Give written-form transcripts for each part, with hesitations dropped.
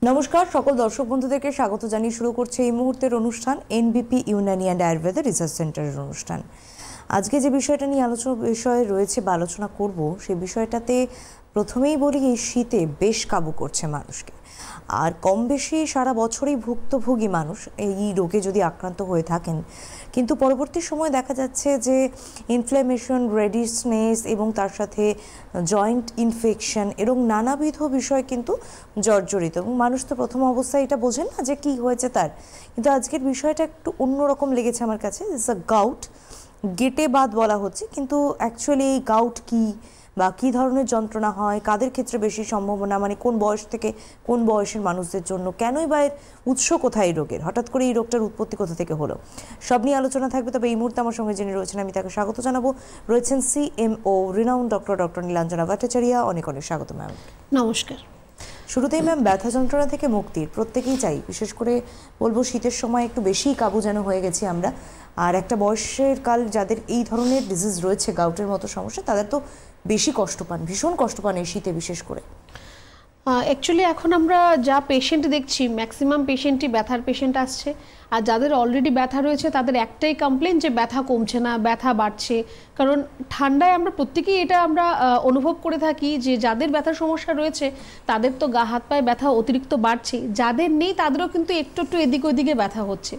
নমস্কার সকল দর্শক বন্ধুদেরকে স্বাগত জানিয়ে শুরু করছে এই মুহূর্তের অনুষ্ঠান এনবিপি ইউনানি অ্যান্ড আয়ুর্বেদা রিসার্চ সেন্টারের অনুষ্ঠান। আজকে যে বিষয়টা নিয়ে বিষয় রয়েছে বা আলোচনা করব সেই বিষয়টাতে প্রথমেই বলি এই শীতে বেশ কাবু করছে মানুষকে, আর কম বেশি সারা বছরই ভুক্তভোগী মানুষ এই রোগে যদি আক্রান্ত হয়ে থাকেন, কিন্তু পরবর্তী সময় দেখা যাচ্ছে যে ইনফ্ল্যামেশন, রেডিশনেস এবং তার সাথে জয়েন্ট ইনফেকশন এরকম নানাবিধ বিষয় কিন্তু জর্জরিত, এবং মানুষ তো প্রথম অবস্থায় এটা বোঝেন না যে কি হয়েছে তার। কিন্তু আজকের বিষয়টা একটু অন্যরকম লেগেছে আমার কাছে। ইটস আ গাউট, গেটে বাত বলা হচ্ছে, কিন্তু অ্যাকচুয়ালি এই গাউট কি বা কী ধরনের যন্ত্রণা হয়, কাদের ক্ষেত্রে বেশি সম্ভাবনা, মানে কোন বয়স থেকে কোন বয়সের মানুষদের জন্য, কেনই বা এর উৎস কোথায় এই রোগের, হঠাৎ করে এই রোগটার উৎপত্তি কোথা থেকে হলো, সব নিয়ে আলোচনা থাকবে। তবে এই মুহূর্তে আমার সঙ্গে যিনি রয়েছেন আমি তাকে স্বাগত জানাবো। রয়েছেন CMO renowned doctor Nilanjana Bhattacharya. অনেক অনেক স্বাগত ম্যাম। নমস্কার। শুরুতেই ম্যাম, ব্যথা যন্ত্রণা থেকে মুক্তির প্রত্যেকেই চাই, বিশেষ করে বলবো শীতের সময় একটু বেশিই কাবু যেন হয়ে গেছি আমরা, আর একটা বয়সের কাল যাদের এই ধরনের ডিজিজ রয়েছে, গাউটের মতো সমস্যা, তাদের তো বেশি কষ্ট পান, ভীষণ কষ্ট পান এই শীতে বিশেষ করে। অ্যাকচুয়ালি এখন আমরা যা পেশেন্ট দেখছি, ম্যাক্সিমাম পেশেন্টই ব্যথার পেশেন্ট আসছে, আর যাদের অলরেডি ব্যথা রয়েছে তাদের একটাই কমপ্লেন যে ব্যথা কমছে না, ব্যথা বাড়ছে। কারণ ঠান্ডায় আমরা প্রত্যেকেই এটা আমরা অনুভব করে থাকি যে যাদের ব্যথার সমস্যা রয়েছে তাদের তো গা হাত পায়ে ব্যথা অতিরিক্ত বাড়ছে, যাদের নেই তাদেরও কিন্তু একটু একটু এদিক ওদিকে ব্যথা হচ্ছে।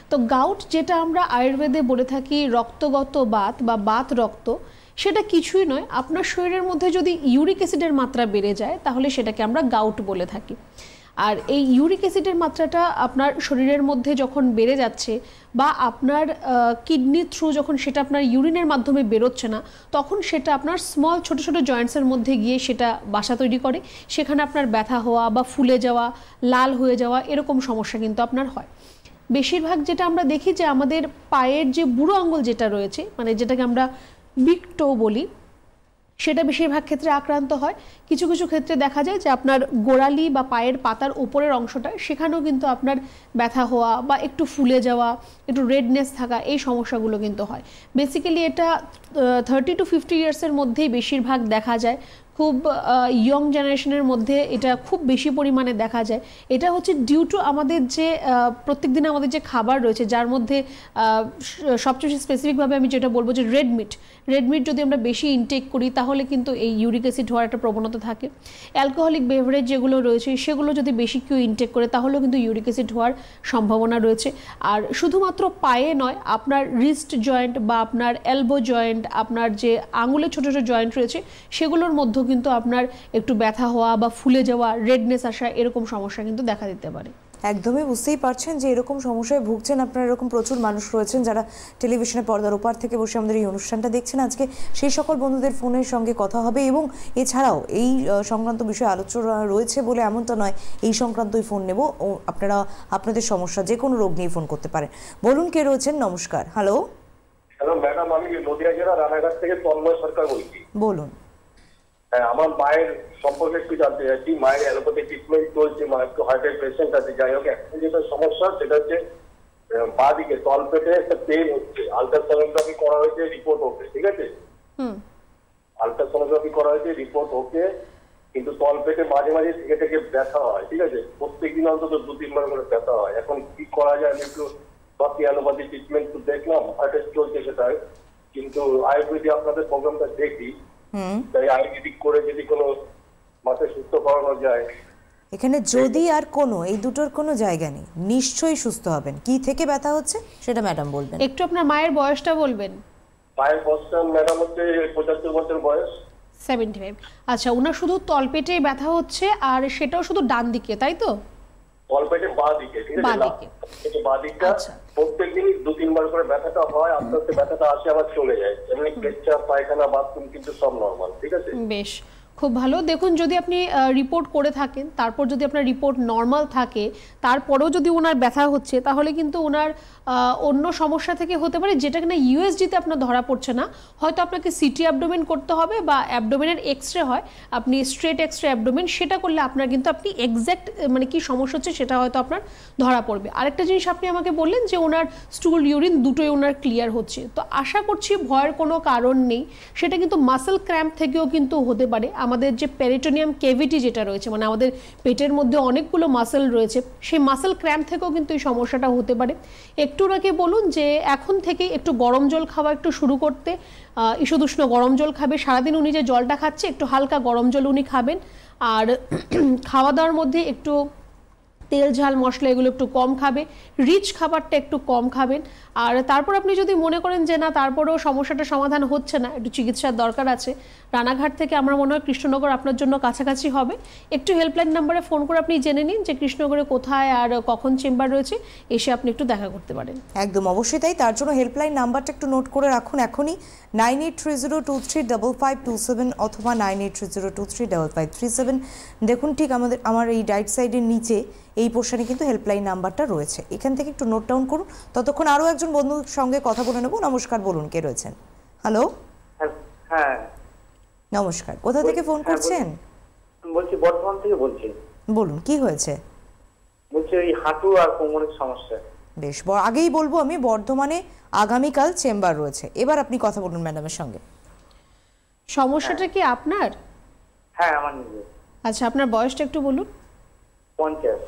তো গাউট, যেটা আমরা আয়ুর্বেদে বলে থাকি রক্তগত বাত বা বাত রক্ত, সেটা কিছুই নয়। আপনার শরীরের মধ্যে যদি ইউরিক অ্যাসিডের মাত্রা বেড়ে যায় তাহলে সেটাকে আমরা গাউট বলে থাকি। আর এই ইউরিক অ্যাসিডের মাত্রাটা আপনার শরীরের মধ্যে যখন বেড়ে যাচ্ছে বা আপনার কিডনির থ্রু যখন সেটা আপনার ইউরিনের মাধ্যমে বেরোচ্ছে না, তখন সেটা আপনার স্মল ছোট ছোট জয়েন্টসের মধ্যে গিয়ে সেটা বাসা তৈরি করে, সেখানে আপনার ব্যথা হওয়া বা ফুলে যাওয়া, লাল হয়ে যাওয়া এরকম সমস্যা কিন্তু আপনার হয়। বেশিরভাগ যেটা আমরা দেখি যে আমাদের পায়ের যে বুড়ো আঙ্গুল যেটা রয়েছে, মানে যেটাকে আমরা বিগ টো বলি, সেটা বেশিরভাগ ক্ষেত্রে আক্রান্ত হয়। কিছু কিছু ক্ষেত্রে দেখা যায় যে আপনার গোড়ালি বা পায়ের পাতার উপরের অংশটা, সেখানেও কিন্তু আপনার ব্যথা হওয়া বা একটু ফুলে যাওয়া, একটু রেডনেস থাকা, এই সমস্যাগুলো কিন্তু হয়। বেসিক্যালি এটা 30 to 50 ইয়ার্সের মধ্যেই বেশিরভাগ দেখা যায়। খুব ইয়ং জেনারেশনের মধ্যে এটা খুব বেশি পরিমাণে দেখা যায়। এটা হচ্ছে ডিউ টু আমাদের যে প্রত্যেকদিন আমাদের যে খাবার রয়েছে, যার মধ্যে সবচেয়ে স্পেসিফিকভাবে আমি যেটা বলবো যে রেড মিট যদি আমরা বেশি ইনটেক করি তাহলে কিন্তু এই ইউরিক অ্যাসিড হওয়ার একটা প্রবণতা থাকে। অ্যালকোহলিক বেভারেজ যেগুলো রয়েছে সেগুলো যদি বেশি কেউ ইনটেক করে তাহলেও কিন্তু ইউরিক অ্যাসিড হওয়ার সম্ভাবনা রয়েছে। আর শুধুমাত্র পায়ে নয়, আপনার রিস্ট জয়েন্ট বা আপনার এলবো জয়েন্ট, আপনার যে আঙুলের ছোটো ছোটো জয়েন্ট রয়েছে সেগুলোর মধ্যে কিন্তু আপনার একটু ব্যথা হওয়া বা ফুলে যাওয়া, রেডনেস আসা, এরকম সমস্যা কিন্তু দেখা দিতে পারে। একদমই বুঝতেই পারছেন যে এরকম সমস্যায় ভুগছেন আপনারা, এরকম প্রচুর মানুষ রয়েছেন যারা টেলিভিশনে পর্দার ওপার থেকে বসে আমাদের এই অনুষ্ঠানটা দেখছেন। আজকে সেই সকল বন্ধুদের ফোনের সঙ্গে কথা হবে, এবং এছাড়াও এই সংক্রান্ত বিষয়ে আলোচনা রয়েছে বলে এমনটা নয়, এই সংক্রান্তই ফোন নেব। ও আপনারা আপনাদের সমস্যা যে কোনো রোগ নিয়ে ফোন করতে পারেন। বলুন কে রয়েছেন। নমস্কার। হ্যালো হ্যালো ম্যাডাম, আমি নদিয়া জেলা রানাঘাট থেকে তন্ময় সরকার বলছি। বলুন। হ্যাঁ, আমার মায়ের সম্পর্কে একটু জানতে চাইছি। মায়ের অ্যালোপ্যাথি ট্রিটমেন্ট চলছে, মা একটু হার্টের পেশেন্ট আছে। যাই হোক, এখন যেটা সমস্যা সেটা হচ্ছে বাঁ দিকে তলপেটে একটা পেন হচ্ছে। আলট্রাসোনোগ্রাফি করা হয়েছে, রিপোর্ট ওকে, ঠিক আছে, আলট্রাসোনোগ্রাফি করা হয়েছে, রিপোর্ট ওকে, কিন্তু তলপেটে মাঝে মাঝে থেকে থেকে ব্যথা হয়, ঠিক আছে, প্রত্যেকদিন অন্তত 2-3 বার করে ব্যথা হয়। এখন কি করা যায়? আমি একটু বাকি অ্যালোপ্যাথি ট্রিটমেন্ট তো দেখলাম, হার্টের চলছে সেটা, কিন্তু আয়ুর্বেদিক আপনাদের প্রোগ্রামটা দেখি, তাই আয়ুর্বেদিক করে যদি কোনো মাকে সুস্থ করানো যায়। এখানে যদি আর কোনো এই দুটোর কোনো জায়গা নেই, নিশ্চয়ই সুস্থ হবেন। কি থেকে ব্যথা হচ্ছে সেটা ম্যাডাম বলবেন। একটু আপনার মায়ের বয়সটা বলবেন। মায়ের বয়সটা ম্যাডাম হচ্ছে 75 বছর বয়স। 75। আচ্ছা, ওনার শুধু তলপেটে ব্যথা হচ্ছে, আর সেটাও শুধু ডান দিকে, তাই তো? তলপেটে বাঁ দিকে, ঠিক আছে, বাঁ দিকটা প্রত্যেকদিন 2-3 বার করে ব্যথাটা হয়, আস্তে আস্তে ব্যথাটা আসে আবার চলে যায়। এমনি পেচ্ছাপ, পায়খানা, বাথরুম কিন্তু সব নরমাল, ঠিক আছে। বেশ, খুব ভালো। দেখুন, যদি আপনি রিপোর্ট করে থাকেন, তারপর যদি আপনার রিপোর্ট নর্মাল থাকে, তারপরেও যদি ওনার ব্যথা হচ্ছে, তাহলে কিন্তু ওনার অন্য সমস্যা থেকে হতে পারে, যেটা কিনা ইউএসজিতে আপনার ধরা পড়ছে না। হয়তো আপনাকে সিটি অ্যাবডোমেন করতে হবে, বা অ্যাবডোমেনের এক্সরে হয়, আপনি স্ট্রেট এক্সরে অ্যাবডোমেন, সেটা করলে আপনার কিন্তু আপনি এক্স্যাক্ট মানে কি সমস্যা হচ্ছে সেটা হয়তো আপনার ধরা পড়বে। আরেকটা জিনিস আপনি আমাকে বললেন যে ওনার স্টুল, ইউরিন দুটোই ওনার ক্লিয়ার হচ্ছে, তো আশা করছি ভয়ের কোনো কারণ নেই। সেটা কিন্তু মাসেল ক্র্যাম্প থেকেও কিন্তু হতে পারে। আমাদের যে পেরিটোনিয়াম কেভিটি যেটা রয়েছে, মানে আমাদের পেটের মধ্যে অনেকগুলো মাসেল রয়েছে, সেই মাসেল ক্র্যাম্প থেকেও কিন্তু এই সমস্যাটা হতে পারে। একটু আগে বলুন যে এখন থেকে একটু গরম জল খাওয়া একটু শুরু করতে, ঈষদুষ্ণ গরম জল খাবে, সারাদিন উনি যে জলটা খাচ্ছে একটু হালকা গরম জল উনি খাবেন, আর খাওয়া দাওয়ার মধ্যে একটু তেল ঝাল মশলা এগুলো একটু কম খাবে, রিচ খাবারটা একটু কম খাবেন। আর তারপর আপনি যদি মনে করেন যে না তারপরেও সমস্যাটা সমাধান হচ্ছে না, একটু চিকিৎসার দরকার আছে, রানাঘাট থেকে আমার মনে হয় কৃষ্ণনগর আপনার জন্য কাছাকাছি হবে। একটু হেল্পলাইন নাম্বারে ফোন করে আপনি জেনে নিন যে কৃষ্ণনগরে কোথায় আর কখন চেম্বার রয়েছে, এসে আপনি একটু দেখা করতে পারেন। একদম অবশ্যই তাই। তার জন্য হেল্পলাইন নাম্বারটা একটু নোট করে রাখুন এখনই, 9830235527 অথবা 9830235537। দেখুন ঠিক আমার এই রাইট সাইডের নিচে এই পোর্শনে কিন্তু হেল্পলাইন নাম্বারটা রয়েছে, এখান থেকে একটু নোট ডাউন করুন। ততক্ষণ আরও একজন বন্ধুর সঙ্গে কথা বলে নেব। নমস্কার, বলুন কে রয়েছেন? হ্যালো, হ্যাঁ নমস্কার, কোথা থেকে ফোন করছেন? বলছি বর্ধমান থেকে বলছি। বলুন কি হয়েছে? বলছি ওই হাঁটু আর কোমরের সমস্যা। বেশ, আগেই বলবো আমি, বর্ধমানে আগামীকাল চেম্বার রয়েছে। এবার আপনি কথা বলুন ম্যাডামের সঙ্গে। সমস্যাটা কি আপনার? হ্যাঁ আমার নিজের। আচ্ছা, আপনার বয়সটা একটু বলুন। 50।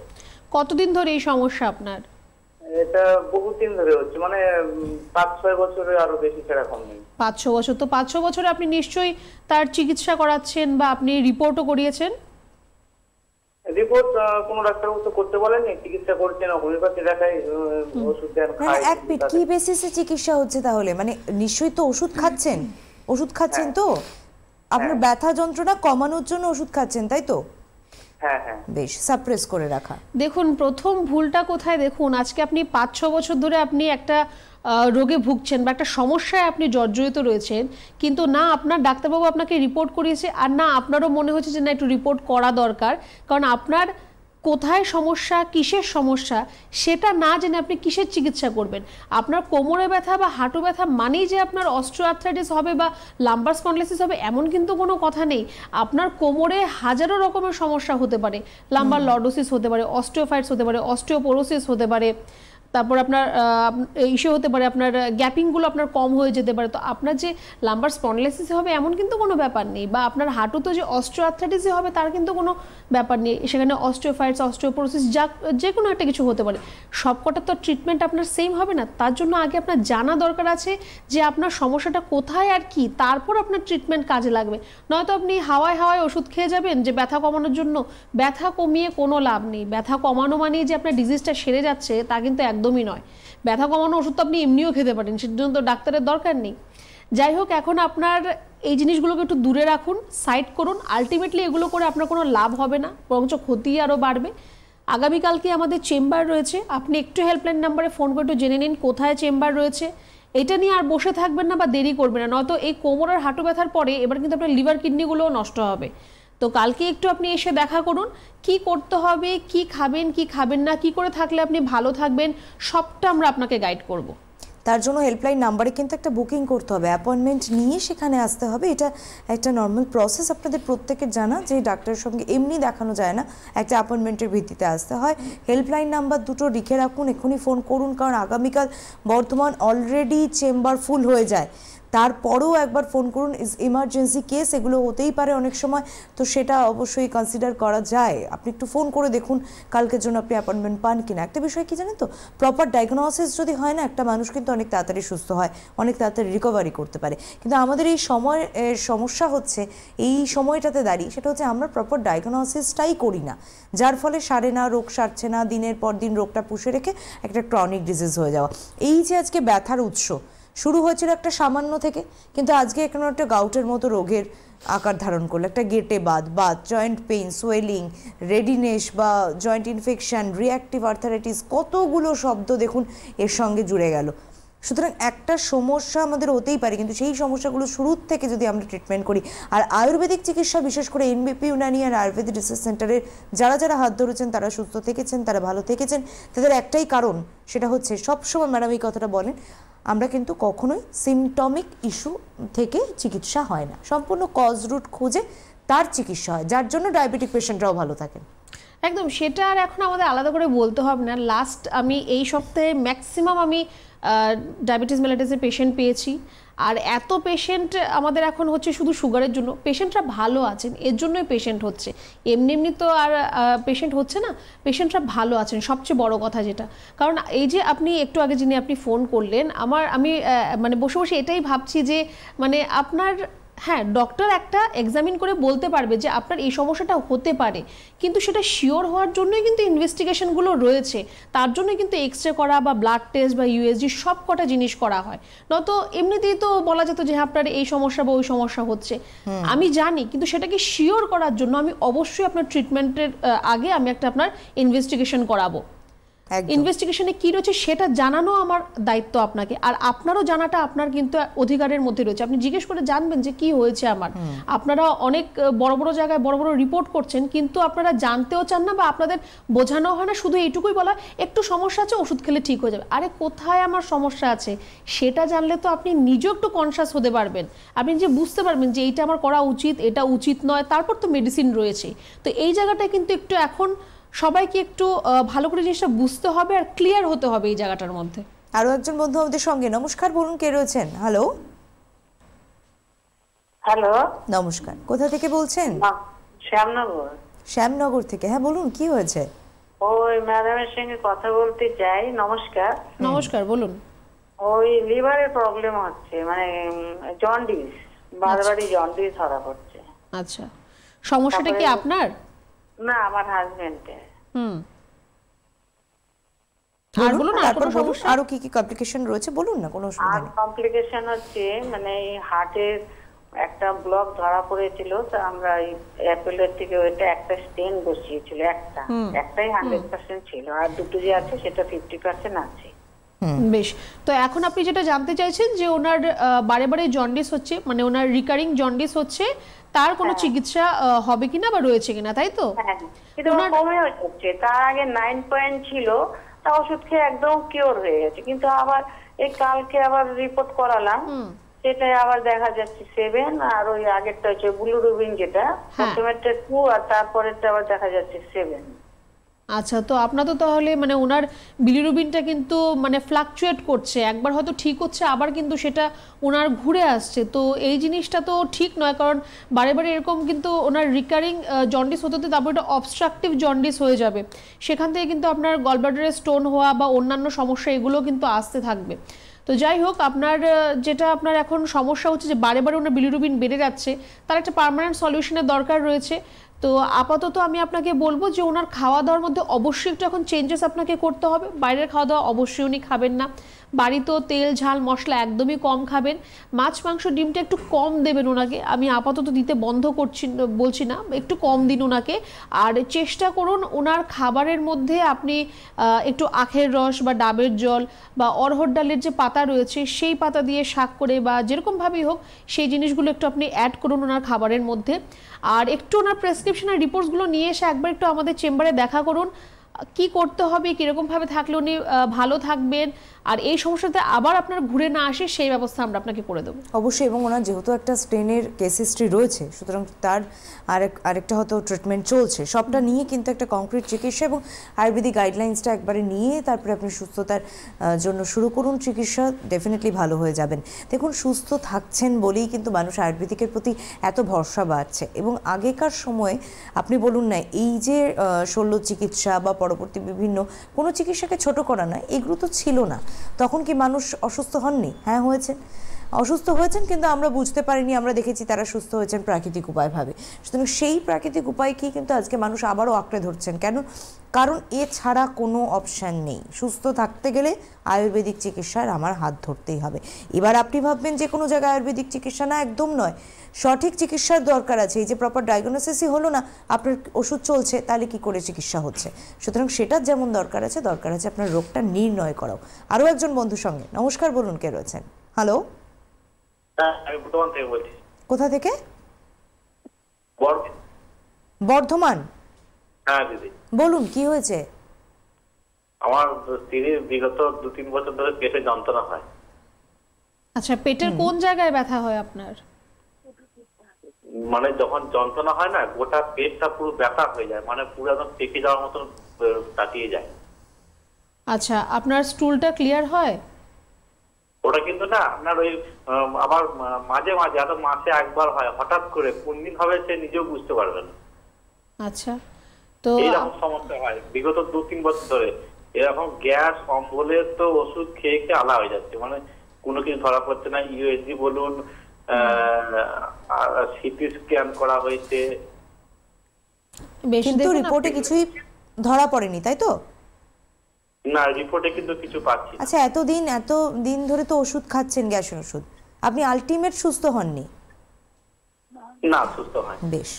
কতদিন ধরে এই সমস্যা আপনার? এটা বহুদিন ধরে হচ্ছে, মানে 5-6 বছরের আরো বেশি ছাড়া কম নেই। 5-6 বছর? তো 5-6 বছরে আপনি নিশ্চয়ই তার চিকিৎসা করাচ্ছেন বা আপনি রিপোর্টও করিয়েছেন। রিপোর্ট কোনো ডাক্তারবাবু তো করতে বলেননি, চিকিৎসা করছেন, হোমিওপ্যাথি দেখাই, ওষুধ দেন, খাই। এক মিনিট, কি বেসিসে চিকিৎসা হচ্ছে তাহলে? মানে নিশ্চয়ই তো ওষুধ খাচ্ছেন, ওষুধ খাচ্ছেন তো? আপনার ব্যথা যন্ত্রণা কমানোর জন্য ওষুধ খাচ্ছেন, তাই তো? হ্যাঁ হ্যাঁ। বেশ, সাপ্রেস করে রাখা। দেখুন, প্রথম ভুলটা কোথায় দেখুন, আজকে আপনি 5-6 বছর ধরে আপনি একটা রোগে ভুগছেন বা একটা সমস্যায় আপনি জর্জরিত রয়েছেন, কিন্তু না আপনার ডাক্তারবাবু আপনাকে রিপোর্ট করিয়েছে, আর না আপনারও মনে হচ্ছে যে না একটু রিপোর্ট করা দরকার। কারণ আপনার কোথায় সমস্যা, কিসের সমস্যা সেটা না জেনে আপনি কিসের চিকিৎসা করবেন? আপনার কোমরে ব্যথা বা হাঁটু ব্যথা মানেই যে আপনার অস্টিওআর্থ্রাইটিস হবে বা লাম্বার স্পন্ডিলোসিস হবে এমন কিন্তু কোনো কথা নেই। আপনার কোমরে হাজারো রকমের সমস্যা হতে পারে, লাম্বার লর্ডোসিস হতে পারে, অস্টিওফাইটস হতে পারে, অস্টিওপোরোসিস হতে পারে, তারপর আপনার ইস্যু হতে পারে, আপনার গ্যাপিংগুলো আপনার কম হয়ে যেতে পারে। তো আপনার যে লাম্বার স্পন্ডিলোসিস হবে এমন কিন্তু কোনো ব্যাপার নেই, বা আপনার হাঁটুতে যে অস্টিওআর্থ্রাইটিস হবে তার কিন্তু কোনো ব্যাপার নেই। সেখানে অস্টিওফাইটস, অস্টিওপোরোসিস যে কোনো একটা কিছু হতে পারে। সবকটা তো ট্রিটমেন্ট আপনার সেম হবে না। তার জন্য আগে আপনার জানা দরকার আছে যে আপনার সমস্যাটা কোথায় আর কি, তারপর আপনার ট্রিটমেন্ট কাজে লাগবে। নয়তো আপনি হাওয়ায় হাওয়ায় ওষুধ খেয়ে যাবেন যে ব্যথা কমানোর জন্য, ব্যথা কমিয়ে কোনো লাভ নেই। ব্যথা কমানো মানেই যে আপনার ডিজিজটা সেরে যাচ্ছে তা কিন্তু একদমই নয়। ব্যথা কমানো ওষুধ তো আপনি এমনিও খেতে পারেন, সেটার জন্য তো ডাক্তারের দরকার নেই। যাই হোক, এখন আপনার এই জিনিসগুলোকে একটু দূরে রাখুন, সাইড করুন। আলটিমেটলি এগুলো করে আপনার কোনো লাভ হবে না, বরঞ্চ ক্ষতি আরও বাড়বে। আগামীকালকে আমাদের চেম্বার রয়েছে, আপনি একটু হেল্পলাইন নাম্বারে ফোন করে একটু জেনে নিন কোথায় চেম্বার রয়েছে। এটা নিয়ে আর বসে থাকবেন না বা দেরি করবেন না, নয়তো এই কোমরের হাঁটু ব্যথার পরে এবার কিন্তু আপনার লিভার কিডনিগুলোও নষ্ট হবে। তো কালকে একটু আপনি এসে দেখা করুন, কি করতে হবে, কি খাবেন, কি খাবেন না, কি করে থাকলে আপনি ভালো থাকবেন, সবটা আমরা আপনাকে গাইড করব। তার জন্য হেল্পলাইন নাম্বারে কিন্তু একটা বুকিং করতে হবে, অ্যাপয়েন্টমেন্ট নিয়ে সেখানে আসতে হবে। এটা একটা নর্মাল প্রসেস, আপনাদের প্রত্যেকের জানা যে ডাক্তারের সঙ্গে এমনি দেখানো যায় না, একটা অ্যাপয়েন্টমেন্টের ভিত্তিতে আসতে হয়। হেল্পলাইন নাম্বার দুটো লিখে রাখুন, এক্ষুনি ফোন করুন, কারণ আগামীকাল বর্তমান অলরেডি চেম্বার ফুল হয়ে যায়। তারপরেও একবার ফোন করুন, ইমার্জেন্সি কেস এগুলো হতেই পারে অনেক সময়, তো সেটা অবশ্যই কনসিডার করা যায়। আপনি একটু ফোন করে দেখুন কালকের জন্য আপনি অ্যাপয়েন্টমেন্ট পান কিনা। একটা বিষয় কি জানেন তো, প্রপার ডায়াগনোসিস যদি হয় না, একটা মানুষ কিন্তু অনেক তাড়াতাড়ি সুস্থ হয়, অনেক তাড়াতাড়ি রিকভারি করতে পারে। কিন্তু আমাদের এই সমস্যা হচ্ছে এই সময়টাতে দাঁড়িয়ে, সেটা হচ্ছে আমরা প্রপার ডায়াগনোসিসটাই করি না, যার ফলে সারে না, রোগ সারছে না, দিনের পর দিন রোগটা পুষে রেখে একটা ক্রনিক ডিজিজ হয়ে যাওয়া। এই যে আজকে ব্যথার উৎস শুরু হয়েছিল একটা সামান্য থেকে, কিন্তু আজকে এখানে একটা গাউটের মতো রোগের আকার ধারণ করলো, একটা গেটে Baat, joint pain, swelling, readiness বা জয়েন্ট ইনফেকশন, রিঅ্যাক্টিভ আর্থারাইটিস, কতগুলো শব্দ দেখুন এর সঙ্গে জুড়ে গেল। সুতরাং একটা সমস্যা আমাদের হতেই পারে, কিন্তু সেই সমস্যাগুলো শুরুর থেকে যদি আমরা ট্রিটমেন্ট করি, আর আয়ুর্বেদিক চিকিৎসা বিশেষ করে এনবিপি ইউনানি আর আয়ুর্বেদিক রিসার্চ সেন্টারের যারা হাত ধরেছেন তারা সুস্থ থেকেছেন, তারা ভালো থেকেছেন, তাদের একটাই কারণ, সেটা হচ্ছে সবসময় ম্যাডাম এই কথাটা বলেন, আমরা কিন্তু কখনোই সিমটমিক ইস্যু থেকে চিকিৎসা হয় না, সম্পূর্ণ কজ রুট খুঁজে তার চিকিৎসা হয়, যার জন্য ডায়াবেটিক পেশেন্টরাও ভালো থাকেন। একদম, সেটা আর এখন আমাদের আলাদা করে বলতে হবে না। লাস্ট আমি এই সপ্তাহে ম্যাক্সিমাম আমি ডায়াবেটিস মেলাইটাসের পেশেন্ট পেয়েছি। আর এত পেশেন্ট আমাদের এখন হচ্ছে শুধু সুগারের জন্য, পেশেন্টরা ভালো আছেন এর জন্যই পেশেন্ট হচ্ছে, এমনি এমনি তো আর পেশেন্ট হচ্ছে না, পেশেন্টরা ভালো আছেন সবচেয়ে বড় কথা যেটা। কারণ এই যে আপনি একটু আগে যিনি আপনি ফোন করলেন, আমি মানে বসে বসে এটাই ভাবছি যে মানে আপনার, হ্যাঁ ডক্টর একটা এক্সামিন করে বলতে পারবে যে আপনার এই সমস্যাটা হতে পারে, কিন্তু সেটা শিওর হওয়ার জন্যই কিন্তু ইনভেস্টিগেশনগুলো রয়েছে, তার জন্য কিন্তু এক্স রে করা বা ব্লাড টেস্ট বা ইউএসজি সব কটা জিনিস করা হয়। নয়তো এমনিতেই তো বলা যেত যে আপনার এই সমস্যা বা ওই সমস্যা হচ্ছে, আমি জানি, কিন্তু সেটাকে শিওর করার জন্য আমি অবশ্যই আপনার ট্রিটমেন্টের আগে আমি একটা আপনার ইনভেস্টিগেশন করাবো। ইনভেস্টিগেশনে কি রয়েছে সেটা জানানো আমার দায়িত্ব আপনাকে, আর আপনারও জানাটা আপনার কিন্তু অধিকারের মধ্যে রয়েছে। আপনি জিজ্ঞেস করে জানবেন যে কি হয়েছে আমার। আপনারা অনেক বড় বড় জায়গায় বড় বড় রিপোর্ট করছেন, কিন্তু আপনারা জানতেও চান না বা আপনাদের বোঝানো হয় না, শুধু এইটুকুই বলা একটু সমস্যা আছে ওষুধ খেলে ঠিক হয়ে যাবে। আরে কোথায় আমার সমস্যা আছে সেটা জানলে তো আপনি নিজেও একটু কনসাস হতে পারবেন, আপনি যে বুঝতে পারবেন যে এইটা আমার করা উচিত, এটা উচিত নয়, তারপর তো মেডিসিন রয়েছে। তো এই জায়গাটা কিন্তু একটু এখন সবাইকে একটু ভালো করে জিনিসটা বুঝতে হবে আর ক্লিয়ার হতে হবে এই জায়গাটার মধ্যে। আরো একজন বন্ধু আমাদের সঙ্গে, নমস্কার, বলুন কে রয়েছেন? হ্যালো। হ্যালো, নমস্কার, কোথা থেকে বলছেন? শ্যামনগর। শ্যামনগর থেকে, হ্যাঁ বলুন কি হয়েছে? ওই ম্যাডামের সঙ্গে কথা বলতে চাই। নমস্কার। নমস্কার, বলুন। ওই লিভারের প্রবলেম হচ্ছে, মানে জন্ডিস, বারবারই জন্ডিস ধরা পড়ছে। আচ্ছা, সমস্যাটা কি আপনার? না, আমার হাজবেন্ডের। আর বলুন আর কোনো সমস্যা? আরো কি কি কমপ্লিকেশন রয়েছে বলুন না, কোনো অসুবিধা আর নেই। কমপ্লিকেশন হচ্ছে মানে হার্টের একটা ব্লক ধরা পড়েছিল, তো আমরা অ্যাপেলের থেকে ওইটা একটা স্টেন বসিয়েছিল, একটাই 100% ছিল, আর দুটো যে আছে সেটা 50% আছে। বেশ, তো এখন আপনি যেটা জানতে চাইছেন যে ওনার বারে বারে জন্ডিস হচ্ছে, মানে ওনার রিকারিং জন্ডিস হচ্ছে, তার কোনো চিকিৎসা হবে কিনা বা রয়েছে কিনা, তাই তো? হ্যাঁ, কিন্তু কমে হচ্ছে। তার আগে 9 পয়েন্ট ছিল, তা ওষুধ খেয়ে একদম কিওর হয়ে গেছে, কিন্তু আবার এই কালকে আবার রিপোর্ট করালাম, সেটাই আবার দেখা যাচ্ছে 7, আর ওই আগেরটা হচ্ছে বিলিরুবিন, যেটা প্রথমেরটা 2 আর তারপরেরটা আবার দেখা যাচ্ছে 7। আচ্ছা, তো আপনার তো তাহলে মানে ওনার বিলিরুবিনটা কিন্তু মানে ফ্লাকচুয়েট করছে, একবার হয়তো ঠিক হচ্ছে আবার কিন্তু সেটা ওনার ঘুরে আসছে, তো এই জিনিসটা তো ঠিক নয়। কারণ বারে বারে এরকম কিন্তু ওনার রিকারিং জন্ডিস হতে হতে তারপর এটা অবস্ট্রাকটিভ জন্ডিস হয়ে যাবে, সেখান থেকে কিন্তু আপনার গলব্লাডারে স্টোন হওয়া বা অন্যান্য সমস্যা এগুলো কিন্তু আসতে থাকবে। তো যাই হোক, আপনার যেটা আপনার এখন সমস্যা হচ্ছে যে বারে বারে ওনার বিলিরুবিন বেড়ে যাচ্ছে, তার একটা পার্মানেন্ট সলিউশনের দরকার রয়েছে। তো আপাতত আমি আপনাকে বলবো যে ওনার খাওয়া দাওয়ার মধ্যে অবশ্যই একটু এখন চেঞ্জেস আপনাকে করতে হবে। বাইরের খাওয়া দাওয়া অবশ্যই উনি খাবেন না, বাড়িতেও তেল ঝাল মশলা একদমই কম খাবেন, মাছ মাংস ডিমটা একটু কম দেবেন ওনাকে, আমি আপাতত দিতে বন্ধ বলছি না, একটু কম দিন ওনাকে। আর চেষ্টা করুন ওনার খাবারের মধ্যে আপনি একটু আখের রস বা ডাবের জল বা অরহর ডালের যে পাতা রয়েছে সেই পাতা দিয়ে শাক করে বা যেরকমভাবেই হোক সেই জিনিসগুলো একটু আপনি অ্যাড করুন ওনার খাবারের মধ্যে। আর একটু ওনার প্রেসক্রিপশনের রিপোর্টসগুলো নিয়ে এসে একবার একটু আমাদের চেম্বারে দেখা করুন, কি করতে হবে, কীরকমভাবে থাকলে উনি ভালো থাকবেন, আর এই সমস্যাতে আবার আপনার ঘুরে না আসে সেই ব্যবস্থা আমরা আপনাকে করে দেবো। অবশ্যই, এবং ওনার যেহেতু একটা স্টেনের কেস হিস্ট্রি রয়েছে, সুতরাং তার আরেকটা হয়তো ট্রিটমেন্ট চলছে, সবটা নিয়ে কিন্তু একটা কংক্রিট চিকিৎসা এবং আয়ুর্বেদিক গাইডলাইন্সটা একবারে নিয়ে তারপরে আপনি সুস্থতার জন্য শুরু করুন চিকিৎসা, ডেফিনেটলি ভালো হয়ে যাবেন। দেখুন, সুস্থ থাকছেন বলেই কিন্তু মানুষ আয়ুর্বেদিকের প্রতি এত ভরসা বাড়ছে, এবং আগেকার সময়ে আপনি বলুন না, এই যে শল্য চিকিৎসা বা পরবর্তী বিভিন্ন কোনো চিকিৎসাকে ছোট করা নয়, এগুলো তো ছিল না। তখন কি মানুষ অসুস্থ হননি? হ্যাঁ হয়েছেন, অসুস্থ হয়েছেন, কিন্তু আমরা বুঝতে পারিনি, আমরা দেখেছি তারা সুস্থ হয়েছেন প্রাকৃতিক উপায়ভাবে। সুতরাং সেই প্রাকৃতিক উপায়কেই কিন্তু আজকে মানুষ আবারও আঁকড়ে ধরছেন। কেন? কারণ এছাড়া কোনো অপশান নেই। সুস্থ থাকতে গেলে আয়ুর্বেদিক চিকিৎসার আমার হাত ধরতেই হবে। এবার আপনি ভাববেন যে কোনো জায়গায় আয়ুর্বেদিক চিকিৎসা, না, একদম নয়, সঠিক চিকিৎসার দরকার আছে। এই যে প্রপার ডায়াগনোসিসই হলো না, আপনার ওষুধ চলছে, তাহলে কি করে চিকিৎসা হচ্ছে? সুতরাং সেটার যেমন দরকার আছে আপনার রোগটা নির্ণয় করাও। আরও একজন বন্ধুর সঙ্গে, নমস্কার, বলুন কে রয়েছেন? হ্যালো। আমি বর্ধমান থেকে বলছি। কোথা থেকে? বর্ধমান। হ্যাঁ দিদি, বলুন কি হয়েছে? আমার স্ত্রীর বিগত 2-3 বছর ধরে পেটে যন্ত্রণা হয়। আচ্ছা, পেটের কোন জায়গায় ব্যথা হয় আপনার? মানে যখন যন্ত্রণা হয় না, গোটা পেটটা পুরো ব্যথা হয়ে যায়, মানে পুরো একদম পেকে যাওয়ার মতন তাকিয়ে যায়। আচ্ছা, আপনার স্টুলটা ক্লিয়ার হয়? ওটা কিন্তু না আপনার ওই আবার মাঝে মাঝে এত মাসে একবার হয়, হঠাৎ করে কোন দিন হবে সে নিজেও বুঝতে পারবে না। আচ্ছা, তো এইরকম সমস্যা হয় বিগত 2-3 বছর ধরে। এরকম গ্যাস অম্বলের তো ওষুধ খেয়ে খেয়ে আলা হয়ে যাচ্ছে, মানে কোনো কিছু ধরা পড়ছে না। ইউএসজি বলুন, সিটি স্ক্যান করা হয়েছে, বেশি কিন্তু দেখুন রিপোর্টে কিছুই ধরা পড়েনি, তাই তো? না রিপোর্টে কিন্তু কিছু পাচ্ছি না। আচ্ছা, এত দিন ধরে তো ওষুধ খাচ্ছেন, গ্যাসের ওষুধ, আপনি আলটিমেট সুস্থ হননি? না, সুস্থ হয়। বেশ,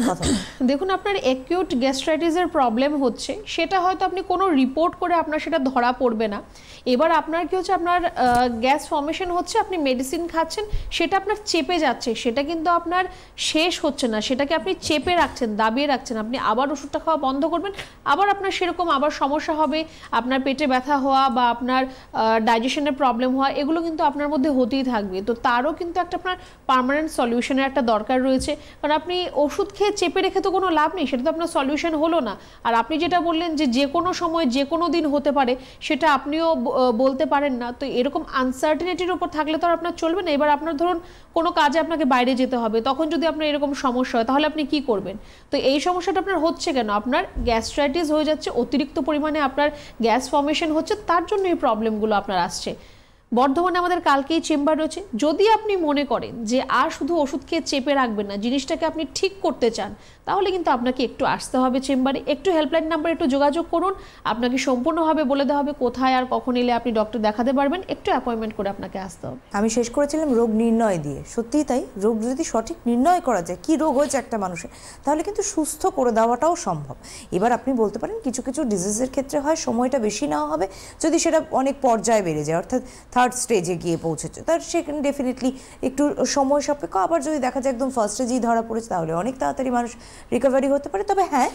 কথা বলুন। দেখুন, আপনার অ্যাকিউট গ্যাস্ট্রাইটিসের প্রবলেম হচ্ছে, সেটা হয়তো আপনি কোনো রিপোর্ট করে আপনার সেটা ধরা পড়বে না। এবার আপনার কি হচ্ছে, আপনার গ্যাস ফর্মেশন হচ্ছে, আপনি মেডিসিন খাচ্ছেন, সেটা আপনার চেপে যাচ্ছে, সেটা কিন্তু আপনার শেষ হচ্ছে না, সেটাকে আপনি চেপে রাখছেন, দাবিয়ে রাখছেন। আপনি আবার ওষুধটা খাওয়া বন্ধ করবেন, আবার আপনার সেরকম আবার সমস্যা হবে, আপনার পেটে ব্যথা হওয়া বা আপনার ডাইজেশনের প্রবলেম হওয়া, এগুলো কিন্তু আপনার মধ্যে হতেই থাকবে। তো তারও কিন্তু একটা আপনার পার্মানেন্ট সলিউশনের একটা দরকার রয়েছে, কারণ আপনি ওষুধ খেয়ে চেপে রেখে তো কোনো লাভ নেই, সেটা তো আপনার সলিউশন হলো না। আর আপনি যেটা বললেন যে কোনো সময় যে কোনো দিন হতে পারে, সেটা আপনিও বলতে পারেন না। তো এরকম আনসার্টেনিটির উপর থাকলে তো আর আপনার চলবে না। এবার আপনার ধরুন কোনো কাজে আপনাকে বাইরে যেতে হবে, তখন যদি আপনার এরকম সমস্যা হয়, তাহলে আপনি কি করবেন? তো এই সমস্যাটা আপনার হচ্ছে কেন? আপনার গ্যাস্ট্রাইটিস হয়ে যাচ্ছে, অতিরিক্ত পরিমাণে আপনার গ্যাস ফর্মেশন হচ্ছে, তার জন্য এই প্রবলেমগুলো আপনার আসছে। বর্ধমানে আমাদের কালকেই চেম্বার রয়েছে। যদি আপনি মনে করেন যে আর শুধু ওষুধ খেয়ে চেপে রাখবেন না, জিনিসটাকে আপনি ঠিক করতে চান, তাহলে কিন্তু আপনাকে একটু আসতে হবে চেম্বারে, একটু হেল্পলাইন নাম্বারে একটু যোগাযোগ করুন। আপনাকে সম্পূর্ণভাবে বলে দেওয়া হবে কোথায় আর কখন এলে আপনি ডক্টর দেখাতে পারবেন। একটু অ্যাপয়েন্টমেন্ট করে আপনাকে আসতে হবে। আমি শেষ করেছিলাম রোগ নির্ণয় দিয়ে। সত্যিই তাই, রোগ যদি সঠিক নির্ণয় করা যায়, কি রোগ হয়েছে একটা মানুষের, তাহলে কিন্তু সুস্থ করে দেওয়াটাও সম্ভব। এবার আপনি বলতে পারেন কিছু কিছু ডিজিজের ক্ষেত্রে হয় সময়টা বেশি নেওয়া হবে, যদি সেটা অনেক পর্যায়ে বেড়ে যায়, অর্থাৎ থার্ড স্টেজে গিয়ে পৌঁছেছে, তার সেখানে ডেফিনেটলি একটু সময় সাপেক্ষ। আবার যদি দেখা যায় একদম ফার্স্ট স্টেজেই ধরা পড়েছে, তাহলে অনেক তাড়াতাড়ি মানুষ রিকভারি হতে পারে। তবে হ্যাঁ,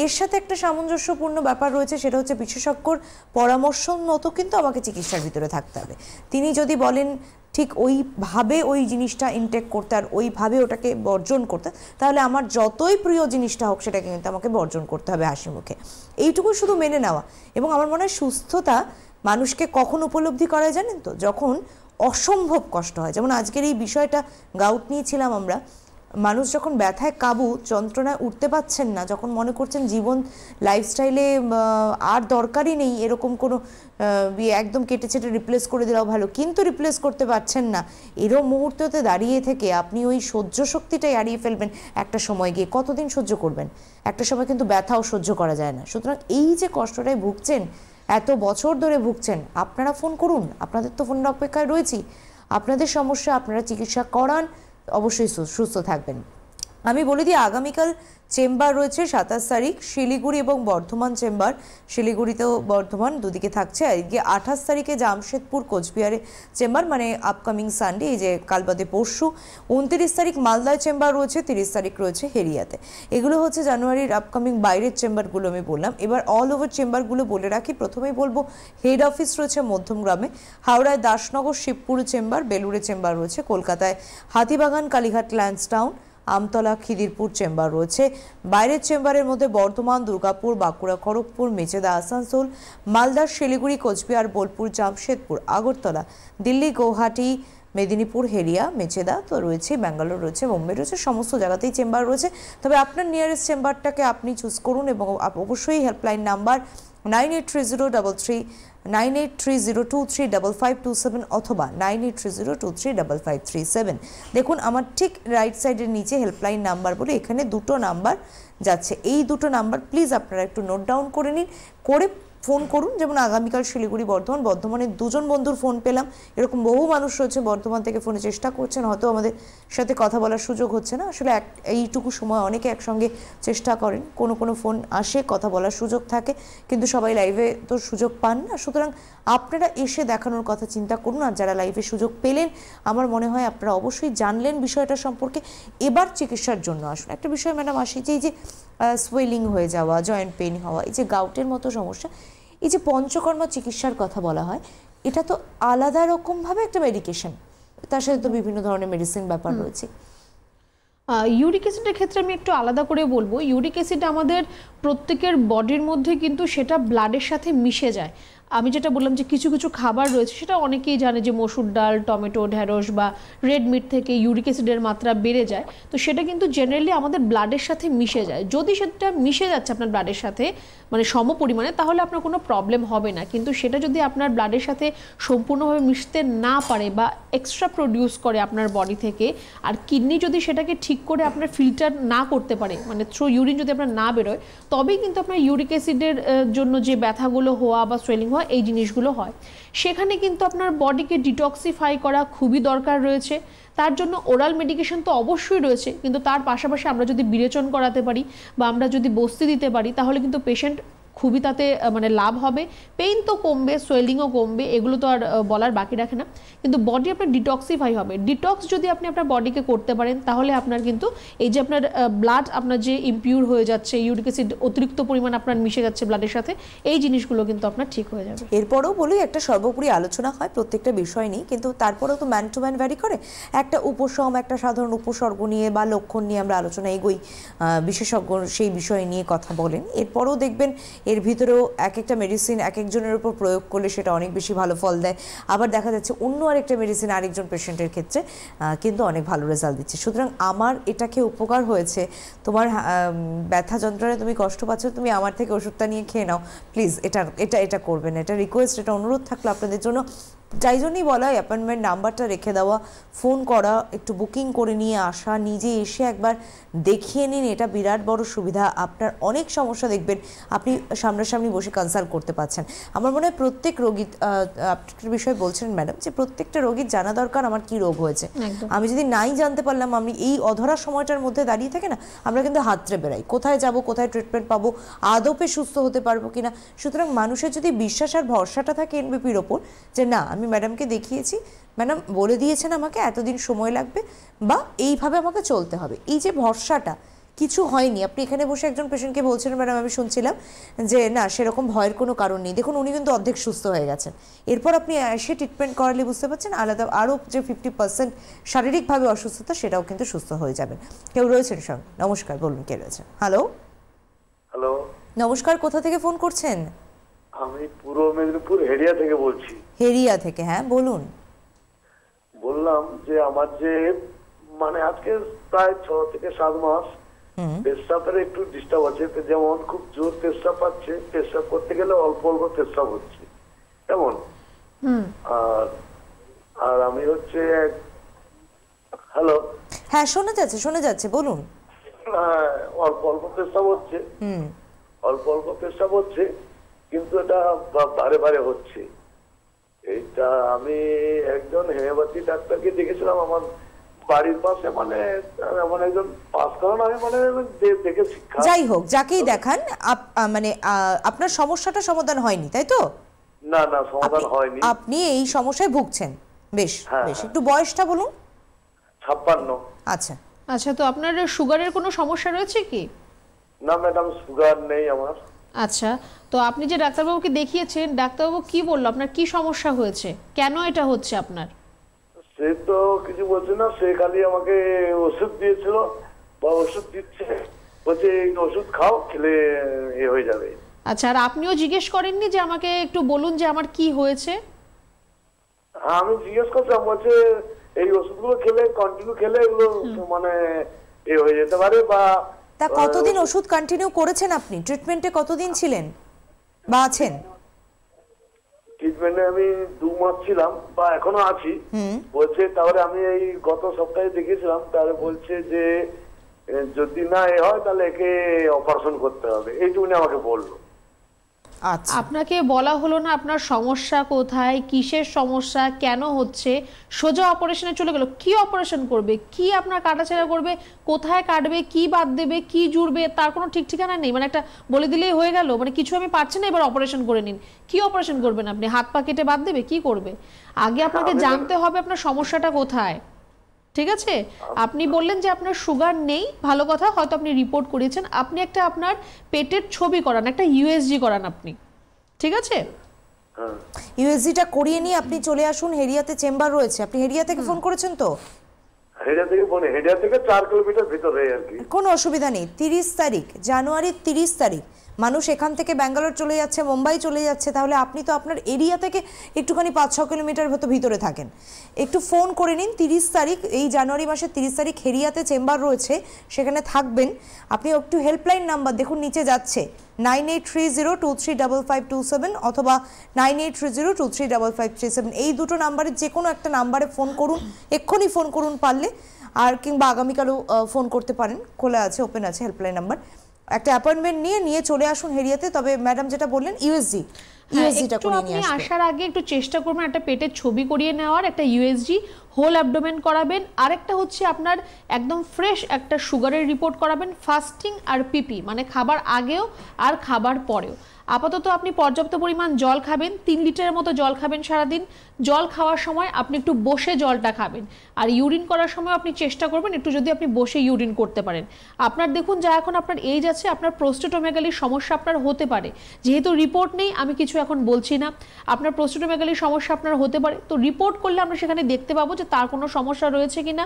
এর সাথে একটা সামঞ্জস্যপূর্ণ ব্যাপার রয়েছে, সেটা হচ্ছে বিশেষজ্ঞর পরামর্শ মতো কিন্তু আমাকে চিকিৎসার ভিতরে থাকতে হবে। তিনি যদি বলেন ঠিক ওইভাবে ওই জিনিসটা ইনটেক করতে আর ওইভাবে ওটাকে বর্জন করতে, তাহলে আমার যতই প্রিয় জিনিসটা হোক সেটাকে কিন্তু আমাকে বর্জন করতে হবে হাসি মুখে। এইটুকু শুধু মেনে নেওয়া। এবং আমার মনে হয় সুস্থতা মানুষকে কখন উপলব্ধি করা জানেন তো, যখন অসম্ভব কষ্ট হয়। যেমন আজকের এই বিষয়টা গাউট নিয়েছিলাম আমরা, মানুষ যখন ব্যথায় কাবু, যন্ত্রণায় উঠতে পারছেন না, যখন মনে করছেন জীবন লাইফস্টাইলে আর দরকারই নেই, এরকম কোনো একদম কেটে ছেটে রিপ্লেস করে দিলেও ভালো, কিন্তু রিপ্লেস করতে পারছেন না, এরও মুহূর্ততে দাঁড়িয়ে থেকে আপনি ওই সহ্য শক্তিটাই হারিয়ে ফেলবেন একটা সময় গিয়ে। কতদিন সহ্য করবেন? একটা সময় কিন্তু ব্যথাও সহ্য করা যায় না। সুতরাং এই যে কষ্টটায় ভুগছেন, এত বছর ধরে ভুগছেন, আপনারা ফোন করুন, আপনাদের তো ফোনের অপেক্ষায় রয়েছি। আপনাদের সমস্যা আপনারা চিকিৎসা করান, অবশ্যই সুস্থ থাকবেন। আমি বলে দিই, আগামীকাল চেম্বার রয়েছে 27 তারিখ, শিলিগুড়ি এবং বর্ধমান চেম্বার। শিলিগুড়িতেও বর্ধমান দুদিকে থাকছে। এদিকে 28 তারিখে জামশেদপুর কোচবিহারে চেম্বার, মানে আপকামিং সানডে, এই যে কাল বাদে পরশু। 29 তারিখ মালদায় চেম্বার রয়েছে, 30 তারিখ রয়েছে হেরিয়াতে। এগুলো হচ্ছে জানুয়ারির আপকামিং বাইরের চেম্বারগুলো আমি বললাম। এবার অল ওভার চেম্বারগুলো বলে রাখি। প্রথমেই বলবো হেড অফিস রয়েছে মধ্যমগ্রামে, হাওড়ায় দাসনগর শিবপুর চেম্বার, বেলুড়ে চেম্বার রয়েছে, কলকাতায় হাতিবাগান, কালীঘাট, ল্যান্সডাউন, আমতলা, খিদিরপুর চেম্বার রয়েছে। বাইরের চেম্বারের মধ্যে বর্ধমান, দুর্গাপুর, বাঁকুড়া, খড়গপুর, মেচেদা, আসানসোল, মালদা, শিলিগুড়ি, কোচবিহার, বোলপুর, জামশেদপুর, আগরতলা, দিল্লি, গৌহাটি, মেদিনীপুর, হেরিয়া, মেচেদা তো রয়েছে, ব্যাঙ্গালোর রয়েছে, মুম্বাই রয়েছে, সমস্ত জায়গাতেই চেম্বার রয়েছে। তবে আপনার নিয়ারেস্ট চেম্বারটাকে আপনি চুজ করুন এবং অবশ্যই হেল্পলাইন নাম্বার 9830235527 অথবা 9830235537। দেখুন আমার ঠিক রাইট সাইডের নিচে হেল্পলাইন নাম্বার বলে এখানে দুটো নাম্বার যাচ্ছে। এই দুটো নাম্বার প্লিজ আপনারা একটু নোট ডাউন করে নিন, করে ফোন করুন। যেমন আগামীকাল শিলিগুড়ি, বর্ধমানের দুজন বন্ধুর ফোন পেলাম। এরকম বহু মানুষ রয়েছে বর্ধমান থেকে ফোনে চেষ্টা করছেন, হয়তো আমাদের সাথে কথা বলার সুযোগ হচ্ছে না। আসলে এইটুকু সময় অনেকে একসঙ্গে চেষ্টা করেন, কোনো ফোন আসে, কথা বলার সুযোগ থাকে, কিন্তু সবাই লাইভে তো সুযোগ পান না। সুতরাং আপনারা এসে দেখানোর কথা চিন্তা করুন। আর যারা লাইভে সুযোগ পেলেন, আমার মনে হয় আপনারা অবশ্যই জানলেন বিষয়টা সম্পর্কে। এবার চিকিৎসার জন্য আসুন। একটা বিষয় ম্যাডাম আসে, যে এই যে সোয়েলিং হয়ে যাওয়া, জয়েন্ট পেইন হওয়া, এই যে গাউটের মতো সমস্যা, এই যে পঞ্চকর্মা চিকিৎসার কথা বলা হয়, এটা তো আলাদা রকমভাবে একটা মেডিকেশন, তার সাথে তো বিভিন্ন ধরনের মেডিসিন ব্যাপার রয়েছে। ইউরিক অ্যাসিডের ক্ষেত্রে আমি একটু আলাদা করে বলবো। ইউরিক অ্যাসিড আমাদের প্রত্যেকের বডির মধ্যে কিন্তু সেটা ব্লাডের সাথে মিশে যায়। আমি যেটা বললাম যে কিছু কিছু খাবার রয়েছে, সেটা অনেকেই জানে যে মসুর ডাল, টমেটো, ঢেঁড়স বা রেড মিট থেকে ইউরিক অ্যাসিডের মাত্রা বেড়ে যায়। তো সেটা কিন্তু জেনারেলি আমাদের ব্লাডের সাথে মিশে যায়। যদি সেটা মিশে যাচ্ছে আপনার ব্লাডের সাথে মানে সম পরিমাণে, তাহলে আপনার কোনো প্রবলেম হবে না। কিন্তু সেটা যদি আপনার ব্লাডের সাথে সম্পূর্ণভাবে মিশতে না পারে বা এক্সট্রা প্রডিউস করে আপনার বডি থেকে, আর কিডনি যদি সেটাকে ঠিক করে আপনার ফিল্টার না করতে পারে, মানে থ্রু ইউরিন যদি আপনার না বেরোয়, তবেই কিন্তু আপনার ইউরিক অ্যাসিডের জন্য যে ব্যথাগুলো হওয়া বা সোয়েলিং হওয়া এই জিনিসগুলো হয়। সেখানে কিন্তু আপনার বডিকে ডিটক্সিফাই করা খুবই দরকার রয়েছে। তার জন্য ওরাল মেডিকেশন তো অবশ্যই রয়েছে, কিন্তু তার পাশাপাশি আমরা যদি বিরেচন করাতে পারি বা আমরা যদি বস্তি দিতে পারি, তাহলে কিন্তু পেশেন্ট খুবই তাতে মানে লাভ হবে। পেইন তো কমবে, সোয়েলিংও কমবে, এগুলো তো আর বলার বাকি রাখে না। কিন্তু বডি আপনার ডিটক্সিফাই হবে। ডিটক্স যদি আপনি আপনার বডিকে করতে পারেন, তাহলে আপনার কিন্তু এই যে আপনার ব্লাড আপনার যে ইমপিউর হয়ে যাচ্ছে, ইউরিক অ্যাসিড অতিরিক্ত পরিমাণ আপনার মিশে যাচ্ছে ব্লাডের সাথে, এই জিনিসগুলো কিন্তু আপনার ঠিক হয়ে যাবে। এরপরেও বলি, একটা সর্বোপরি আলোচনা হয় প্রত্যেকটা বিষয় নিয়ে, কিন্তু তারপরেও তো ম্যান টু ম্যান ভ্যারি করে। একটা উপশম, একটা সাধারণ উপসর্গ নিয়ে বা লক্ষণ নিয়ে আমরা আলোচনা এগোই, বিশেষজ্ঞ সেই বিষয় নিয়ে কথা বলেন। এরপরেও দেখবেন এর ভিতরেও এক একটা মেডিসিন এক একজনের উপর প্রয়োগ করলে সেটা অনেক বেশি ভালো ফল দেয়, আবার দেখা যাচ্ছে অন্য আরেকটা মেডিসিন আরেকজন পেশেন্টের ক্ষেত্রে কিন্তু অনেক ভালো রেজাল্ট দিচ্ছে। সুতরাং আমার এটাকে উপকার হয়েছে, তোমার ব্যথা যন্ত্রণায় তুমি কষ্ট পাচ্ছ, তুমি আমার থেকে ওষুধটা নিয়ে খেয়ে নাও প্লিজ, এটা করবেন, এটা রিকোয়েস্ট, এটা অনুরোধ থাকলো আপনাদের জন্য। তাই জন্যই বলা হয় অ্যাপয়েন্টমেন্ট নাম্বারটা রেখে দেওয়া, ফোন করা, একটু বুকিং করে নিয়ে আসা, নিজে এসে একবার দেখিয়ে নিন, এটা বিরাট বড় সুবিধা। আপনার অনেক সমস্যা দেখবেন আপনি সামনাসামনি বসে কনসাল্ট করতে পারছেন। আমার মনে হয় প্রত্যেক রোগী, আপনার বিষয়ে বলছেন ম্যাডাম, যে প্রত্যেকটা রোগীর জানা দরকার আমার কি রোগ হয়েছে। আমি যদি নাই জানতে পারলাম, আমি এই অধরা সময়টার মধ্যে দাঁড়িয়ে থাকে না, আমরা কিন্তু হাতড়ে বেড়াই, কোথায় যাব, কোথায় ট্রিটমেন্ট পাবো, আদপে সুস্থ হতে পারবো কিনা। সুতরাং মানুষের যদি বিশ্বাস আর ভরসাটা থাকে এনবিপির ওপর, যে না আমি ম্যাডামকে দেখিয়েছি, ম্যাডাম বলে দিয়েছেন আমাকে এতদিন সময় লাগবে বা এইভাবে আমাকে চলতে হবে, এই যে ভরসাটা, কিছু হয়নি। আপনি এখানে বসে একজন পেশেন্টকে বলছিলেন ম্যাডাম, আমি শুনছিলাম যে না সেরকম ভয়ের কোনো কারণ নেই, দেখুন উনি কিন্তু অর্ধেক সুস্থ হয়ে গেছেন। এরপর আপনি এসে ট্রিটমেন্ট করালে বুঝতে পারছেন আলাদা আরও যে 50% শারীরিকভাবে অসুস্থতা সেটাও কিন্তু সুস্থ হয়ে যাবেন। কেউ রয়েছেন সঙ্গে? নমস্কার, বলুন কে রয়েছেন। হ্যালো হ্যালো, নমস্কার, কোথা থেকে ফোন করছেন? আমি পূর্ব মেদিনীপুর হেরিয়া থেকে বলছি। হেরিয়া থেকে, হ্যাঁ বলুন। বললাম যে আমার যে মানে আজকে প্রায় 6 থেকে 7 মাস পেশাবের একটু ডিস্টার্ব আছে, যেমন খুব জোর পেশাব পাচ্ছে, পেশাব করতে গেলে অল্প অল্প পেশাব হচ্ছে তেমন। আর আমি হচ্ছে হ্যালো, হ্যাঁ শোনা যাচ্ছে বলুন। অল্প অল্প পেশাব হচ্ছে, অল্প অল্প পেশাব হচ্ছে, কিন্তু এটা বারে বারে হচ্ছে। এইটা আমি একজন হোমিওপ্যাথি ডাক্তারকে দেখেছিলাম আমার বাড়ির পাশে, মানে এমন একজন পাস করান, আমি মানে দেখে শিক্ষা। যাই হোক, যাকেই দেখান মানে আপনার সমস্যাটা সমাধান হয়নি, তাই তো? না না, সমাধান হয়নি। আপনি এই সমস্যায় ভুগছেন। বেশ বেশ, একটু বয়সটা বলুন। 56। আচ্ছা আচ্ছা, তো আপনার সুগারের কোনো সমস্যা রয়েছে কি? না ম্যাডাম, সুগার নেই আমার। আচ্ছা, তো আপনি যে ডাক্তারবাবুকে দেখিয়েছেন, ডাক্তারবাবু কি বললো, আপনার কি সমস্যা হয়েছে, কেন এটা হচ্ছে আপনার? সে তো কিছু বলছে না, সে খালি আমাকে ওষুধ দিয়েছিল বা ওষুধ দিচ্ছে, বলছে এই ওষুধ খাও, খেলে এ হয়ে যাবে। আচ্ছা, আর আপনিও জিজ্ঞেস করেননি যে আমাকে একটু বলুন যে আমার কি হয়েছে? হ্যাঁ, আমি জিজ্ঞেস করছিলাম, বলছে এই ওষুধগুলো খেলে কন্টিনিউ খেলে এগুলো মানে এ হয়ে যেতে পারে। বা তা কতদিন ওষুধ কন্টিনিউ করেছেন আপনি? ট্রিটমেন্টে কতদিন ছিলেন বা আছেন? ট্রিটমেন্টে আমি 2 মাস ছিলাম বা এখনো আছি বলছে। তারপরে আমি এই গত সপ্তাহে দেখেছিলাম, তাহলে বলছে যে যদি না এ হয় তাহলে একে অপারেশন করতে হবে, এইটুকুনি আমাকে বললো। আচ্ছা, আপনাকে বলা হলো না আপনার সমস্যা কোথায়, কিসের সমস্যা, কেন হচ্ছে? সোজা অপারেশনে চলে গেল। কি অপারেশন করবে, কি আপনার কাটাছেড়া করবে, কোথায় কাটবে, কি বাদ দেবে, কি জুড়বে, তার কোনো ঠিক ঠিকানা নেই। মানে একটা বলে দিলেই হয়ে গেল, মানে কিছু আমি পারছি না, এবার অপারেশন করে নিন। কি অপারেশন করবেন আপনি? হাত পা কেটে বাদ দেবে? কি করবে? আগে আপনাকে জানতে হবে আপনার সমস্যাটা কোথায়। ঠিক আছে, আপনি বললেন যে আপনার সুগার নেই, ভালো কথা, হয়তো আপনি রিপোর্ট করিয়েছেন। আপনি একটা আপনার পেটের ছবি করান, একটা ইউএসজি করান আপনি, ঠিক আছে? ইউএসজিটা করিয়ে নিয়ে আপনি চলে আসুন, হেরিয়াতে চেম্বার রয়েছে। আপনি হেরিয়া থেকে ফোন করেছেন তো? হেডিয়া থেকে 4 কিলোমিটার ভিতরে আর কি। কোনো অসুবিধা নেই। 30 তারিখ, জানুয়ারির 30 তারিখ মানুষ এখান থেকে ব্যাঙ্গালোর চলে যাচ্ছে, মুম্বাই চলে যাচ্ছে, তাহলে আপনি তো আপনার এরিয়া থেকে একটুখানি 5-6 কিলোমিটার ভিতরে থাকেন। একটু ফোন করে নিন। 30 তারিখ, এই জানুয়ারি মাসের 30 তারিখ হেরিয়াতে চেম্বার রয়েছে, সেখানে থাকবেন। আপনি একটু হেল্পলাইন নাম্বার দেখুন নিচে যাচ্ছে 9830235527 অথবা 9830235537, এই দুটো নাম্বারে যে কোনো একটা নাম্বারে ফোন করুন, এক্ষুনি ফোন করুন পারলে, আর কিংবা আগামীকালও ফোন করতে পারেন, খোলা আছে, ওপেন আছে হেল্পলাইন নাম্বার। একটা অ্যাপয়েন্টমেন্ট নিয়ে চলে আসুন হেরিয়াতে। তবে ম্যাডাম যেটা বললেন ইউএসজিটা করে নিয়ে আসবেন। আসার আগে একটু চেষ্টা করবেন একটা পেটের ছবি করিয়ে নেওয়ার, একটা ইউএসজি হোল অ্যাবডোমেন করাবেন, আরেকটা হচ্ছে আপনার একদম ফ্রেশ একটা সুগারের রিপোর্ট করাবেন, ফাস্টিং আর পিপি মানে খাবার আগেও আর খাবার পরেও। আপাতত আপনি পর্যাপ্ত পরিমাণ জল খাবেন, 3 লিটারের মতো জল খাবেন সারাদিন। জল খাওয়ার সময় আপনি একটু বসে জলটা খাবেন, আর ইউরিন করার সময় আপনি চেষ্টা করবেন একটু যদি আপনি বসে ইউরিন করতে পারেন। আপনার দেখুন যা এখন আপনার এজ আছে, আপনার প্রোস্টেটোমেগালির সমস্যা আপনার হতে পারে, যেহেতু রিপোর্ট নেই আমি কিছু এখন বলছি না, আপনার প্রোস্টেটোমেগালির সমস্যা আপনার হতে পারে, তো রিপোর্ট করলে আমরা সেখানে দেখতে পাবো যে তার কোনো সমস্যা রয়েছে কিনা,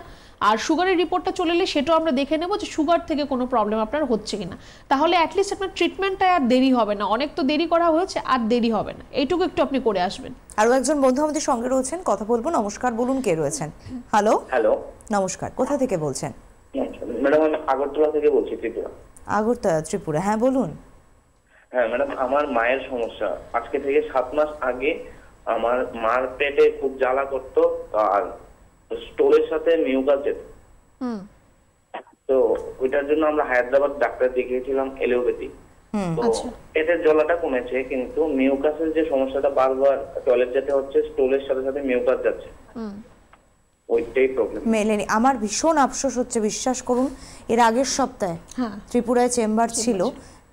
আর সুগারের রিপোর্টটা চলে এলে সেটাও আমরা দেখে নেব যে সুগার থেকে কোনো প্রবলেম আপনার হচ্ছে কিনা। তাহলে অ্যাটলিস্ট আপনার ট্রিটমেন্টটা আর দেরি হবে না, অনেক তো দেরি করা হয়েছে, আর দেরি হবে না, এইটুকু একটু আপনি করে আসবেন। আরো একজন বন্ধু আমাদের সঙ্গে রয়েছেন, কথা বলবো। নমস্কার, বলুন কে রয়েছেন? হ্যালো, নমস্কার, কোথা থেকে বলছেন? ম্যাডাম আমি আগরতলা থেকে বলছি, ত্রিপুরা। আগরতলা, ত্রিপুরা, হ্যাঁ বলুন। হ্যাঁ ম্যাডাম, আমার মায়ের সমস্যা। আজকে থেকে 7 মাস আগে আমার মার পেটে খুব জ্বালা করতো, আর স্টোরের সাথে মিউকাস যেত। তো ওইটার জন্য আমরা হায়দ্রাবাদ ডাক্তার দেখিয়েছিলাম, এলোপ্যাথি। তো পেটের জ্বালাটা কমেছে, কিন্তু মিউকাসের যে সমস্যাটা, বারবার টয়লেট যেতে হচ্ছে, স্টোরের সাথে সাথে মিউকাস যাচ্ছে, ওইটাই প্রবলেম। মেলেনি। আমার ভীষণ আফসোস হচ্ছে, বিশ্বাস করুন, এর আগের সপ্তাহে ত্রিপুরায় চেম্বার ছিল।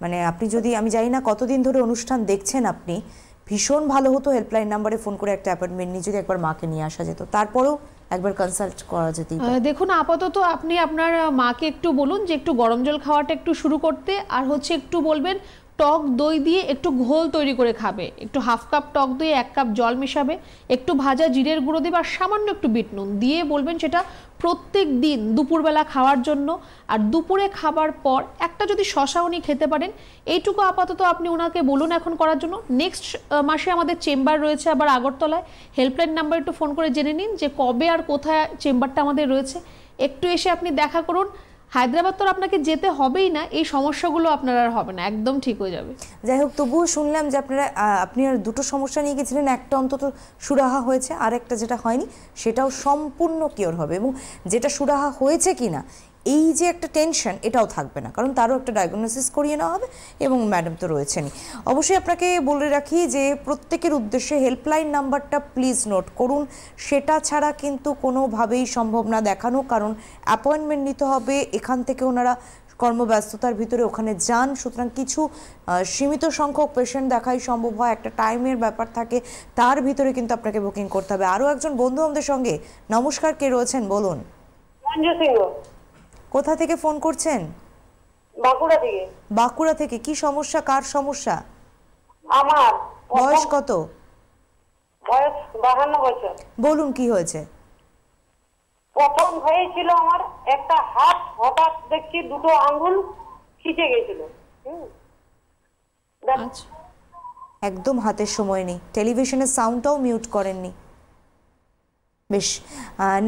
মানে আপনি যদি, আমি জানি না কতদিন ধরে অনুষ্ঠান দেখছেন আপনি, ভীষণ ভালো হতো হেল্পলাইন নাম্বারে ফোন করে একটা অ্যাপয়েন্টমেন্ট নিয়ে যদি একবার মাকে নিয়ে আসা যেত, তারপরেও একবার কনসাল্ট করা যেত। দেখুন আপাতত আপনি আপনার মাকে একটু বলুন যে একটু গরম জল খাওয়াটা একটু শুরু করতে, আর হচ্ছে একটু বলবেন টক দই দিয়ে একটু ঘোল তৈরি করে খাবে, একটু 1/2 কাপ টক দই 1 কাপ জল মেশাবে, একটু ভাজা জিরের গুঁড়ো দেবে, আর সামান্য একটু বিট নুন দিয়ে বলবেন সেটা প্রত্যেক দিন দুপুরবেলা খাওয়ার জন্য। আর দুপুরে খাবার পর একটা যদি শশা উনি খেতে পারেন, এইটুকু আপাতত আপনি ওনাকে বলুন এখন করার জন্য। নেক্সট মাসে আমাদের চেম্বার রয়েছে আবার আগরতলায়, হেল্পলাইন নাম্বার একটু ফোন করে জেনে নিন যে কবে আর কোথায় চেম্বারটা আমাদের রয়েছে, একটু এসে আপনি দেখা করুন। হায়দ্রাবাদ তো আপনাকে যেতে হবেই না, এই সমস্যাগুলো আপনার আর হবে না, একদম ঠিক হয়ে যাবে। যাই হোক, তবুও শুনলাম যে আপনি আর দুটো সমস্যা নিয়ে গেছিলেন, একটা অন্তত সুরাহা হয়েছে, আর একটা যেটা হয়নি সেটাও সম্পূর্ণ কিওর হবে, এবং যেটা সুরাহা হয়েছে কিনা এই যে একটা টেনশন, এটাও থাকবে না, কারণ তারও একটা ডায়াগনোসিস করিয়ে নেওয়া হবে, এবং ম্যাডাম তো রয়েছেনই। অবশ্যই আপনাকে বলে রাখি যে প্রত্যেকের উদ্দেশ্যে হেল্পলাইন নাম্বারটা প্লিজ নোট করুন, সেটা ছাড়া কিন্তু কোনোভাবেই সম্ভব না দেখানো, কারণ অ্যাপয়েন্টমেন্ট নিতে হবে, এখান থেকে ওনারা কর্মব্যস্ততার ভিতরে ওখানে যান, সুতরাং কিছু সীমিত সংখ্যক পেশেন্ট দেখাই সম্ভব হয়, একটা টাইমের ব্যাপার থাকে, তার ভিতরে কিন্তু আপনাকে বুকিং করতে হবে। আরও একজন বন্ধু আমাদের সঙ্গে, নমস্কার, কে রয়েছেন বলুন? কোথা থেকে ফোন করছেন? বাঁকুড়া থেকে। বাঁকুড়া থেকে, কি সমস্যা, কার সমস্যা? আমার বয়স কত? বয়স 52 বছর। বলুন কি হয়েছে? প্রথম হয়েছিল আমার একটা হাত, হঠাৎ দেখছি দুটো আঙ্গুল খিচে গেছিল। একদম হাতের সময় নেই, টেলিভিশনের সাউন্ডটাও মিউট করেননি। বেশ,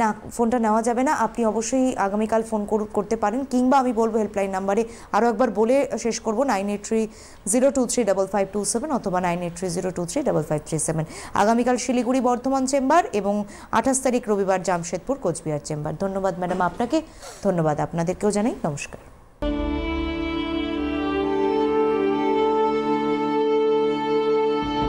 না, ফোনটা নেওয়া যাবে না। আপনি অবশ্যই আগামীকাল ফোন করতে পারেন, কিংবা আমি বলবো হেল্পলাইন নাম্বারে আরও একবার বলে শেষ করবো, 9830235527 অথবা 9830235537। আগামীকাল শিলিগুড়ি বর্ধমান চেম্বার, এবং 28 তারিখ রবিবার জামশেদপুর কোচবিহার চেম্বার। ধন্যবাদ ম্যাডাম আপনাকে, ধন্যবাদ আপনাদেরকেও জানাই, নমস্কার।